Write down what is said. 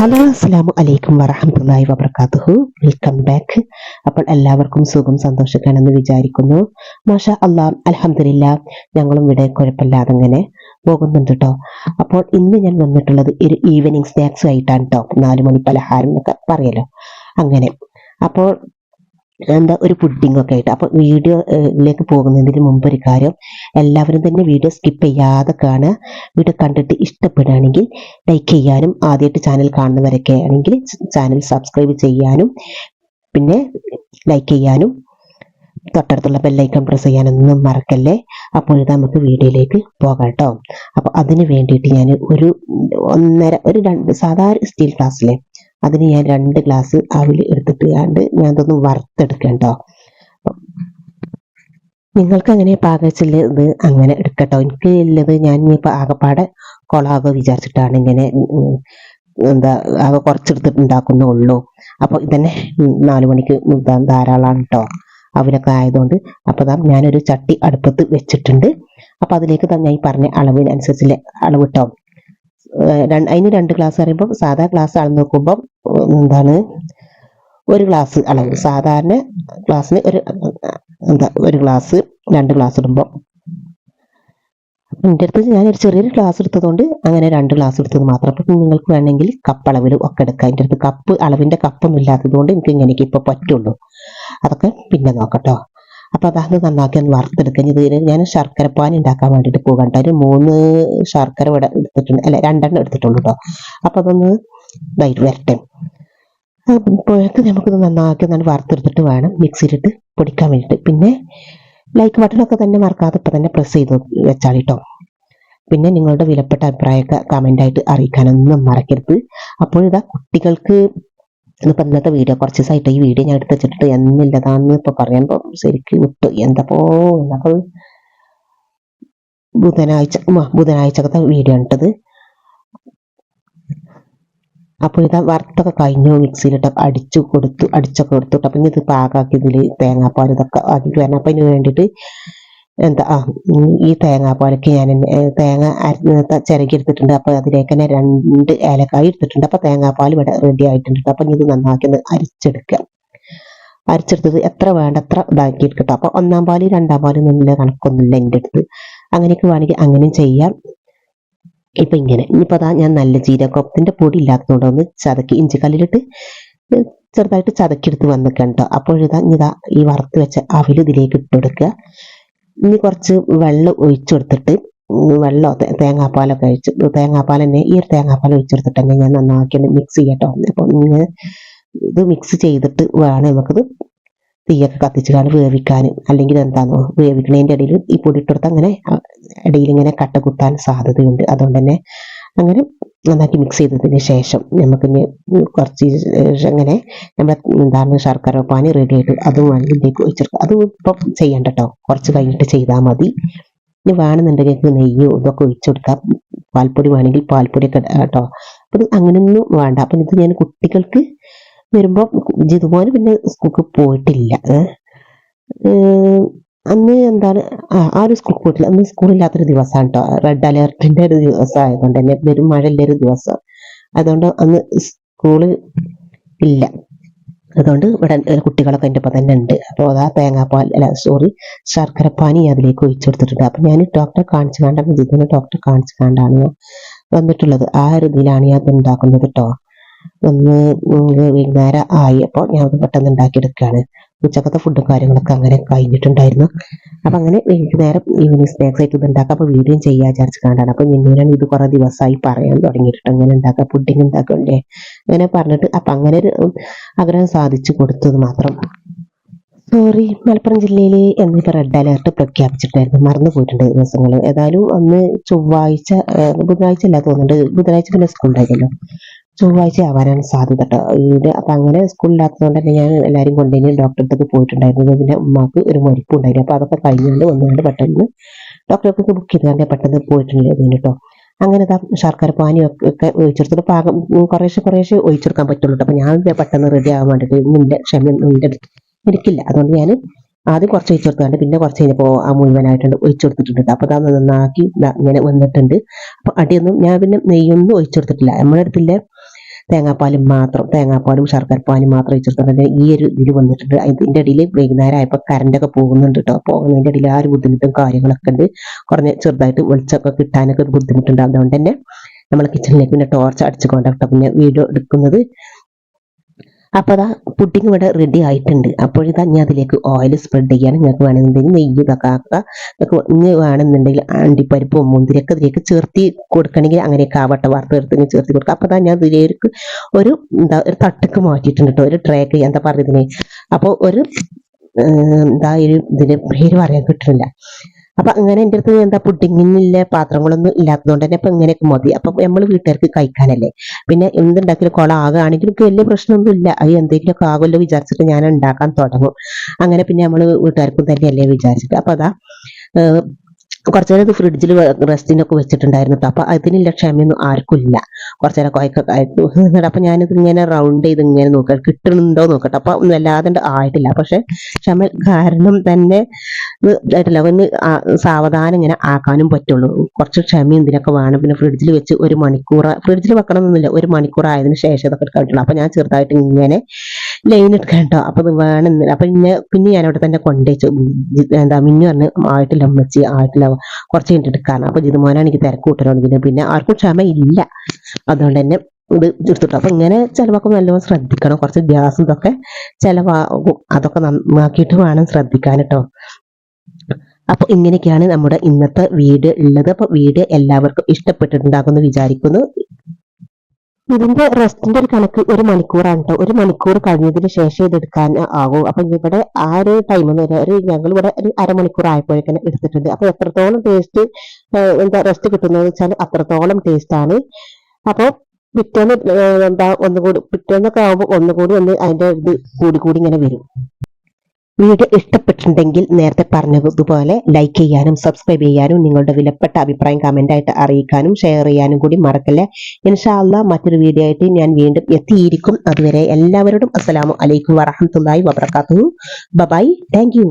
Hello അസ്സലാമു അലൈക്കും വറഹ്മത്തുള്ളാഹി വബറകാതുഹു. Welcome back. അപ്പോൾ എല്ലാവർക്കും സുഖം സന്തോഷക്കാണെന്ന് വിചാരിക്കുന്നു. മാഷാ അല്ലാഹ് അൽഹംദുലില്ലാഹ് ഞങ്ങളും ഇവിടെ കുഴപ്പമില്ലാതെ അങ്ങനെ പോകുന്നുണ്ട് കേട്ടോ. അപ്പോൾ ഇന്ന് ഞാൻ വന്നിട്ടുള്ളത് ഒരു ഈവനിങ് സ്നാക്സ് ആയിട്ടാണ് കേട്ടോ. 4 മണി പലഹാരം എന്നൊക്കെ പറയല്ലോ അങ്ങനെ. അപ്പോൾ എന്താ ഒരു പുഡിംഗ് ഒക്കെ ആയിട്ട്. അപ്പോൾ വീഡിയോയിലേക്ക് പോകുന്നതിന് മുമ്പ് ഒരു കാര്യം, എല്ലാവരും തന്നെ വീഡിയോ സ്കിപ്പ് ചെയ്യാതെ കാണുക. വീഡിയോ കണ്ടിട്ട് ഇഷ്ടപ്പെടുകയാണെങ്കിൽ ലൈക്ക് ചെയ്യാനും, ആദ്യമായിട്ട് ചാനൽ കാണുന്നവരൊക്കെ ആണെങ്കിൽ ചാനൽ സബ്സ്ക്രൈബ് ചെയ്യാനും, പിന്നെ ലൈക്ക് ചെയ്യാനും തൊട്ടടുത്തുള്ള ബെല്ലൈക്കൺ പ്രസ് ചെയ്യാനൊന്നും മറക്കല്ലേ. അപ്പോൾ ഇത് നമുക്ക് വീഡിയോയിലേക്ക് പോകാം കേട്ടോ. അപ്പോൾ അതിന് വേണ്ടിയിട്ട് ഞാൻ ഒരു സാധാരണ സ്റ്റീൽ ഗ്ലാസ്സിലെ അതിന് ഞാൻ 2 ഗ്ലാസ് അവിൽ എടുത്തിട്ട് ഞാൻ അതൊന്ന് വറുത്തെടുക്കാം കേട്ടോ. നിങ്ങൾക്ക് അങ്ങനെ പാകച്ചുള്ളത് അങ്ങനെ എടുക്കട്ടോ. എനിക്ക് ഉള്ളത് ഞാൻ ഇനിയിപ്പോൾ ആകെപ്പാടെ കൊളാകെ വിചാരിച്ചിട്ടാണ് ഇങ്ങനെ എന്താ ആകെ കുറച്ചെടുത്തിട്ട് ഉണ്ടാക്കുന്നുള്ളൂ. അപ്പോൾ ഇതന്നെ 4 മണിക്ക് ധാരാളമാണ് കേട്ടോ, അവരൊക്കെ ആയതുകൊണ്ട്. അപ്പോൾ ഞാനൊരു ചട്ടി അടുപ്പത്ത് വെച്ചിട്ടുണ്ട്. അപ്പോൾ അതിലേക്ക് ഞാൻ ഈ പറഞ്ഞ അളവിനനുസരിച്ചുള്ള അളവ് കേട്ടോ. അതിന് 2 ഗ്ലാസ് പറയുമ്പോൾ സാധാ ഗ്ലാസ് അളന്ന് നോക്കുമ്പോൾ എന്താണ് 1 ഗ്ലാസ് അളവ്. സാധാരണ ഗ്ലാസ്സിന് ഒരു ഗ്ലാസ് 2 ഗ്ലാസ് ഇടുമ്പോൾ എൻ്റെ അടുത്ത് ഞാനൊരു ചെറിയൊരു ഗ്ലാസ് എടുത്തതുകൊണ്ട് അങ്ങനെ 2 ഗ്ലാസ് എടുത്തത് മാത്രം. അപ്പം നിങ്ങൾക്ക് വേണമെങ്കിൽ കപ്പ് അളവിൽ ഒക്കെ എടുക്കാം. എൻ്റെ അടുത്ത് അളവിൻ്റെ കപ്പൊന്നും ഇല്ലാത്തത് കൊണ്ട് എനിക്ക് ഇങ്ങനെയൊക്കെ ഇപ്പോൾ പറ്റുള്ളൂ. അതൊക്കെ പിന്നെ നോക്കട്ടോ. അപ്പോൾ അത് നന്നാക്കി ഒന്ന് വറുത്തെടുക്കുക. ഇത് ഞാൻ ശർക്കരപ്പാനി ഉണ്ടാക്കാൻ വേണ്ടിയിട്ട് പോകണ്ട. ഒരു 3 ശർക്കര ഇവിടെ എടുത്തിട്ടുണ്ട്, അല്ല 2 എടുത്തിട്ടുള്ളൂ കേട്ടോ. അപ്പോൾ അതൊന്ന് ഇതായിട്ട് വരട്ടെ. അപ്പോഴേക്ക് നമുക്കിത് നന്നാക്കി ഒന്ന് വറുത്തെടുത്തിട്ട് വേണം മിക്സിയിലിട്ട് പൊടിക്കാൻ വേണ്ടിയിട്ട്. പിന്നെ ലൈക്ക് ബട്ടണൊക്കെ തന്നെ മറക്കാതെ ഇപ്പം തന്നെ പ്രസ് ചെയ്ത് വെച്ചാൽ കേട്ടോ. പിന്നെ നിങ്ങളുടെ വിലപ്പെട്ട അഭിപ്രായമൊക്കെ കമൻ്റായിട്ട് അറിയിക്കാനൊന്നും മറക്കരുത്. അപ്പോൾ ഇതാ കുട്ടികൾക്ക് ഇന്നിപ്പോൾ ഇന്നത്തെ വീഡിയോ കുറച്ച് ദിവസമായിട്ട് ഈ വീഡിയോ ഞാൻ എടുത്ത് വെച്ചിട്ട് എന്നില്ലതാന്ന് ഇപ്പോൾ പറയുമ്പോൾ ശരിക്കും വിട്ടു. എന്നപ്പോൾ ബുധനാഴ്ചക്കത്തെ വീഡിയോ ഇട്ടത്. അപ്പോൾ ഇതാ വറുത്തൊക്കെ കഴിഞ്ഞു, മിക്സിയിലിട്ട് അടിച്ചൊക്കെ കൊടുത്തു. അപ്പം ഇത് പാകാക്കി ഇതിൽ തേങ്ങാപ്പാൽ ഇതൊക്കെ ആക്കിയിട്ട് വരണം. അപ്പം ഇതിന് വേണ്ടിയിട്ട് ഈ തേങ്ങാപ്പാലൊക്കെ ഞാൻ തേങ്ങ ചിരകി എടുത്തിട്ടുണ്ട്. അപ്പോൾ അതിലേക്ക് തന്നെ 2 ഏലക്കായ എടുത്തിട്ടുണ്ട്. അപ്പോൾ തേങ്ങാപ്പാൽ ഇവിടെ റെഡി ആയിട്ടുണ്ട്. അപ്പം ഇത് നന്നാക്കി അരിച്ചെടുക്കുക. അരിച്ചെടുത്തത് എത്ര വേണ്ട അത്ര ഇതാക്കി എടുക്കട്ടോ. അപ്പോൾ 1-ാം പാല് 2-ാം പാല് ഒന്നുമില്ല, കണക്കൊന്നുമില്ല എൻ്റെ അടുത്ത്. അങ്ങനെയൊക്കെ വേണമെങ്കിൽ അങ്ങനെയും ചെയ്യാം. ഇപ്പം ഇങ്ങനെ ഇനിയിപ്പോൾ ഞാൻ നല്ല ജീരകത്തിൻ്റെ പൊടി ഇല്ലാത്തതുകൊണ്ട് ഒന്ന് ചതക്കി ഇഞ്ചിക്കല്ലിലിട്ട് ചെറുതായിട്ട് ചതക്കിയെടുത്ത് വന്നിട്ടുണ്ട് കേട്ടോ. അപ്പോഴിതാ ഈ വറുത്ത് വെച്ച അവിൽ ഇതിലേക്ക് ഇട്ടുകൊടുക്കുക. ഇനി കുറച്ച് വെള്ളം ഒഴിച്ചു കൊടുത്തിട്ട് തേങ്ങാപ്പാലൊക്കെ തേങ്ങാപ്പാൽ തന്നെ ഈ ഒരു തേങ്ങാപ്പാൽ ഒഴിച്ചെടുത്തിട്ട് തന്നെ ഞാൻ നന്നാക്കി മിക്സ് ചെയ്യട്ടോ. അപ്പം ഇത് മിക്സ് ചെയ്തിട്ട് വേണം നമുക്കിത് തീയൊക്കെ കത്തിച്ച് വേവിക്കാൻ. അല്ലെങ്കിൽ എന്താണോ വേവിക്കണതിൻ്റെ ഇടയിൽ ഈ പൊടി ഇട്ടെടുത്ത് അങ്ങനെ ഇടയിൽ ഇങ്ങനെ കട്ട കുത്താൻ സാധ്യതയുണ്ട്. അതുകൊണ്ട് തന്നെ അങ്ങനെ നന്നാക്കി മിക്സ് ചെയ്തതിന് ശേഷം നമുക്കിനി കുറച്ച് അങ്ങനെ നമ്മുടെ ശർക്കര പാനി റെഡി ആയിട്ട് അതും വേണമെങ്കിൽ ഇതിലേക്ക് ഒഴിച്ചെടുക്കുക. അത് ഇപ്പം ചെയ്യണ്ട കേട്ടോ, കുറച്ച് കഴിഞ്ഞിട്ട് ചെയ്താൽ മതി. ഇനി വേണമെന്നുണ്ടെങ്കിൽ നെയ്യോ ഇതൊക്കെ ഒഴിച്ചു കൊടുക്കാം. പാൽപ്പൊടി വേണമെങ്കിൽ പാൽപ്പൊടിയൊക്കെ കേട്ടോ. അപ്പം അങ്ങനെയൊന്നും വേണ്ട. അപ്പം ഇത് ഞാൻ കുട്ടികൾക്ക് വരുമ്പോൾ ജിതുമോന് പിന്നെ സ്കൂൾക്ക് പോയിട്ടില്ല. അന്ന് എന്താണ് ഒരു സ്കൂൾക്ക് പോയിട്ടില്ല. അന്ന് സ്കൂളില്ലാത്തൊരു ദിവസമാണ് കേട്ടോ. റെഡ് അലേർട്ടിൻ്റെ ഒരു ദിവസം ആയതുകൊണ്ട് തന്നെ വെറും മഴയുള്ള ഒരു ദിവസം. അതുകൊണ്ട് അന്ന് സ്കൂള് ഇല്ല. അതുകൊണ്ട് ഇവിടെ കുട്ടികളൊക്കെ എൻ്റെ ഒപ്പം തന്നെ ഉണ്ട്. അപ്പോൾ ശർക്കരപ്പാനി അതിലേക്ക് ഒഴിച്ചു കൊടുത്തിട്ടുണ്ട്. അപ്പം ഞാൻ ഡോക്ടറെ കാണിച്ചു കണ്ടാണ്, ജിതുവിനെ ഡോക്ടറെ കാണിച്ചു കണ്ടാണ് വന്നിട്ടുള്ളത്. ആ ഒരു ഇതിലാണ് ഞാൻ അത് ഉണ്ടാക്കുന്നത് കേട്ടോ. വൈകുന്നേരം ആയി. അപ്പോൾ ഞാൻ അത് പെട്ടെന്ന് ഉണ്ടാക്കിയെടുക്കുകയാണ്. ഉച്ചക്കത്തെ ഫുഡും കാര്യങ്ങളൊക്കെ അങ്ങനെ കഴിഞ്ഞിട്ടുണ്ടായിരുന്നു. അപ്പം അങ്ങനെ വൈകുന്നേരം ഈവനിങ് സ്നാക്സ് ആയിട്ട് ഇത് ഉണ്ടാക്കാം. അപ്പോൾ വീഡിയോ ചെയ്യാൻ വിചാരിച്ചു കണ്ടാണ്. അപ്പം ഞാനാണ് ഇത് കുറേ ദിവസമായി പറയാൻ തുടങ്ങിയിട്ട് അങ്ങനെ ഉണ്ടാക്കുക, പുഡിങ് ഉണ്ടാക്കണ്ടേ അങ്ങനെ പറഞ്ഞിട്ട്. അപ്പം അങ്ങനെ ഒരു ആഗ്രഹം സാധിച്ചു കൊടുത്തത് മാത്രം. സോറി, മലപ്പുറം ജില്ലയിൽ എന്നിപ്പോൾ റെഡ് അലേർട്ട് പ്രഖ്യാപിച്ചിട്ടായിരുന്നു, മറന്നു പോയിട്ടുണ്ട് ദിവസങ്ങൾ. ഏതായാലും അന്ന് ബുധനാഴ്ച അല്ല തോന്നുന്നുണ്ട്. ബുധനാഴ്ച പിന്നെ സ്കൂൾ ഉണ്ടായിരുന്നല്ലോ, ചൊവ്വാഴ്ച ആവാനാണ് സാധ്യത കേട്ടോ. അപ്പം അങ്ങനെ സ്കൂളില്ലാത്തതുകൊണ്ട് തന്നെ ഞാൻ എല്ലാവരും കൊണ്ടുപോയി ഡോക്ടറെ അടുത്ത് പോയിട്ടുണ്ടായിരുന്നു. പിന്നെ ഉമ്മാക്ക് ഒരു മരിപ്പ് ഉണ്ടായിരുന്നു. അപ്പോൾ അതൊക്കെ കഴിഞ്ഞുകൊണ്ട് വന്നുകൊണ്ട് പെട്ടെന്ന് ഡോക്ടർക്ക് ബുക്ക് ചെയ്തുകൊണ്ട് പെട്ടെന്ന് പോയിട്ടുണ്ടായിരുന്നു കേട്ടോ. അങ്ങനെ ശർക്കര പാനി ഒക്കെ ഒഴിച്ചെടുത്തിട്ട് പാകം കുറേശ്ശെ ഒഴിച്ചെടുക്കാൻ പറ്റുള്ളൂ കേട്ടോ. അപ്പം ഞാൻ പെട്ടെന്ന് റെഡി ആവാൻ വേണ്ടിയിട്ട് നിന്റെ ക്ഷമ എനിക്കില്ല. അതുകൊണ്ട് ഞാൻ ആദ്യം കുറച്ച് ഒഴിച്ചു കൊടുത്തുകൊണ്ട് പിന്നെ കുറച്ച് കഴിഞ്ഞപ്പോൾ മുഴുവനായിട്ടുണ്ട് ഒഴിച്ചു കൊടുത്തിട്ടുണ്ട്. അപ്പോൾ അത് നന്നാക്കി ഇങ്ങനെ വന്നിട്ടുണ്ട്. അപ്പോൾ അടിയൊന്നും ഞാൻ പിന്നെ നെയ്യൊന്നും ഒഴിച്ചു കൊടുത്തിട്ടില്ല. നമ്മുടെ അടുത്തില്ല തേങ്ങാപ്പാലും മാത്രം, തേങ്ങാപ്പാലും ശർക്കരപ്പാലും മാത്രം ഒഴിച്ചെടുത്തിട്ടുണ്ട്. ഈ ഒരു ഇതിൽ വന്നിട്ടുണ്ട്. ഇതിന്റെ ഇടയിൽ വൈകുന്നേരം ആയപ്പോൾ കറണ്ടൊക്കെ പോകുന്നുണ്ട് കേട്ടോ. അപ്പോൾ അതിന്റെ ഇടയിൽ ആ ഒരു ബുദ്ധിമുട്ടും കാര്യങ്ങളൊക്കെ ഉണ്ട്. കുറഞ്ഞ ചെറുതായിട്ട് വെളിച്ചമൊക്കെ കിട്ടാനൊക്കെ ഒരു ബുദ്ധിമുട്ടുണ്ട്. അതുകൊണ്ട് തന്നെ നമ്മൾ കിച്ചണിലേക്ക് പിന്നെ ടോർച്ച് അടിച്ചുകൊണ്ടാട്ടോ പിന്നെ വീഡിയോ എടുക്കുന്നത്. അപ്പൊ അതാ പുഡിങ് ഇവിടെ റെഡി ആയിട്ടുണ്ട്. അപ്പോഴിതാ ഞാൻ അതിലേക്ക് ഓയിൽ സ്പ്രെഡ് ചെയ്യാൻ നിങ്ങൾക്ക് വേണമെന്നുണ്ടെങ്കിൽ നെയ്യ് ഇതൊക്കെ ആക്കുക. ഇനി വേണമെന്നുണ്ടെങ്കിൽ അണ്ടിപ്പരിപ്പോ മുന്തിരിയൊക്കെ ഇതിലേക്ക് ചേർത്തി കൊടുക്കണമെങ്കിൽ അങ്ങനെയൊക്കെ ആവട്ടെ, വറുത്തെടുത്ത് ചേർത്തി കൊടുക്കുക. അപ്പൊ അതാ ഞാൻ ഇതിലേക്ക് ഒരു ഒരു തട്ടക്ക് മാറ്റിയിട്ടുണ്ട് കേട്ടോ, ഒരു ട്രേക്ക് എന്താ പറയുന്നതിന്. അപ്പോൾ ഒരു ഇതിന് പേര് പറയാൻ കിട്ടുന്നില്ല. അപ്പൊ അങ്ങനെ എൻ്റെ അടുത്ത് എന്താ പുഡിങ്ങിനുള്ള പാത്രങ്ങളൊന്നും ഇല്ലാത്തതുകൊണ്ട് തന്നെ ഇപ്പൊ ഇങ്ങനെയൊക്കെ മതി. അപ്പൊ നമ്മൾ വീട്ടുകാർക്ക് കഴിക്കാനല്ലേ, പിന്നെ എന്തുണ്ടാക്കിയാലും കുളം ആകുകയാണെങ്കിൽ എനിക്ക് വലിയ പ്രശ്നമൊന്നും ഇല്ല. അത് എന്തെങ്കിലുമൊക്കെ ആകുമല്ലോ വിചാരിച്ചിട്ട് ഞാൻ ഉണ്ടാക്കാൻ തുടങ്ങും. അങ്ങനെ പിന്നെ നമ്മൾ വീട്ടുകാർക്കും തന്നെയല്ലേ വിചാരിച്ചിട്ട്. അപ്പൊ അതാ കുറച്ചു നേരം ഇത് ഫ്രിഡ്ജിൽ റെസ്റ്റിനൊക്കെ വെച്ചിട്ടുണ്ടായിരുന്നു കേട്ടോ. അപ്പൊ അതിനുള്ള ക്ഷമയൊന്നും ആർക്കും ഇല്ല. കുറച്ചു നേരം കൊയക്കൊക്കെ ആയിട്ട് അപ്പൊ ഞാനിത് ഇങ്ങനെ റൗണ്ട് ചെയ്ത് ഇങ്ങനെ നോക്കാം കിട്ടണുണ്ടോ നോക്കട്ടെ. അപ്പൊ വല്ലാതെ ആയിട്ടില്ല. പക്ഷെ ക്ഷമ കാരണം തന്നെ ആയിട്ടില്ല. ഒന്ന് സാവധാനം ഇങ്ങനെ ആക്കാനും പറ്റുള്ളൂ. കുറച്ച് ക്ഷമയും ഇതിനൊക്കെ വേണം. പിന്നെ ഫ്രിഡ്ജിൽ വെച്ച് ഒരു മണിക്കൂർ, ഫ്രിഡ്ജിൽ വെക്കണമെന്നൊന്നുമില്ല, ഒരു മണിക്കൂർ ആയതിനു ശേഷം ഇതൊക്കെ എടുക്കാൻ. അപ്പൊ ഞാൻ ചെറുതായിട്ട് ഇങ്ങനെ ലൈൻ എടുക്കാൻ കേട്ടോ. അപ്പൊ അത് വേണമെന്നില്ല. അപ്പൊ പിന്നെ ഞാൻ അവിടെ തന്നെ കൊണ്ടുവച്ചു. മിന്നു പറഞ്ഞ് ആയിട്ടില്ല അമ്മച്ചി, ആയിട്ടില്ല, കുറച്ച് കഴിഞ്ഞിട്ട് എടുക്കാണ്. അപ്പൊ ജിതുമോനാണ് എനിക്ക് തിരക്ക് കൂട്ടണമെങ്കിൽ പിന്നെ ആർക്കും ക്ഷമ ഇല്ല. അതുകൊണ്ട് തന്നെ ഇത് എടുത്തിട്ടു. അപ്പൊ ഇങ്ങനെ ചിലവൊക്കെ നല്ലോണം ശ്രദ്ധിക്കണം. കുറച്ച് ഗ്യാസും ഇതൊക്കെ ചിലവാകും. അതൊക്കെ നന്നാക്കിയിട്ട് വേണം ശ്രദ്ധിക്കാൻ കേട്ടോ. അപ്പൊ ഇങ്ങനെയൊക്കെയാണ് നമ്മുടെ ഇന്നത്തെ വീഡിയോ ഉള്ളത്. അപ്പൊ വീഡിയോ എല്ലാവർക്കും ഇഷ്ടപ്പെട്ടിട്ടുണ്ടാകുമെന്ന് വിചാരിക്കുന്നു. ഇതിന്റെ റെസ്റ്റിന്റെ ഒരു കണക്ക് ഒരു മണിക്കൂറാണ് കേട്ടോ. ഒരു മണിക്കൂർ കഴിഞ്ഞതിന് ശേഷം ഇത് എടുക്കാൻ ആകും. അപ്പൊ ഇവിടെ ആ ഒരു ടൈം എന്ന് പറഞ്ഞാൽ ഞങ്ങൾ ഇവിടെ ഒരു അരമണിക്കൂർ ആയപ്പോഴേക്കും എടുത്തിട്ടുണ്ട്. അപ്പൊ എത്രത്തോളം ടേസ്റ്റ് റെസ്റ്റ് കിട്ടുന്നത് വെച്ചാൽ അത്രത്തോളം ടേസ്റ്റ് ആണ്. അപ്പൊ പിറ്റേന്ന് ഒന്നുകൂടി പിറ്റേന്നൊക്കെ ആകുമ്പോൾ ഒന്നുകൂടി അതിന്റെ ഇത് കൂടി ഇങ്ങനെ വരും. വീഡിയോ ഇഷ്ടപ്പെട്ടിട്ടുണ്ടെങ്കിൽ നേരത്തെ പറഞ്ഞതുപോലെ ലൈക്ക് ചെയ്യാനും സബ്സ്ക്രൈബ് ചെയ്യാനും നിങ്ങളുടെ വിലപ്പെട്ട അഭിപ്രായം കമന്റ് ആയിട്ട് അറിയിക്കാനും ഷെയർ ചെയ്യാനും കൂടി മറക്കല്ലേ. ഇൻഷാ അല്ലാഹ് മറ്റൊരു വീഡിയോ ആയിട്ട് ഞാൻ വീണ്ടും എത്തിയിരിക്കും. അതുവരെ എല്ലാവരോടും അസ്സലാമു അലൈക്കും വറഹ്മത്തുള്ളാഹി വബറകാതുഹു. Bye, thank U.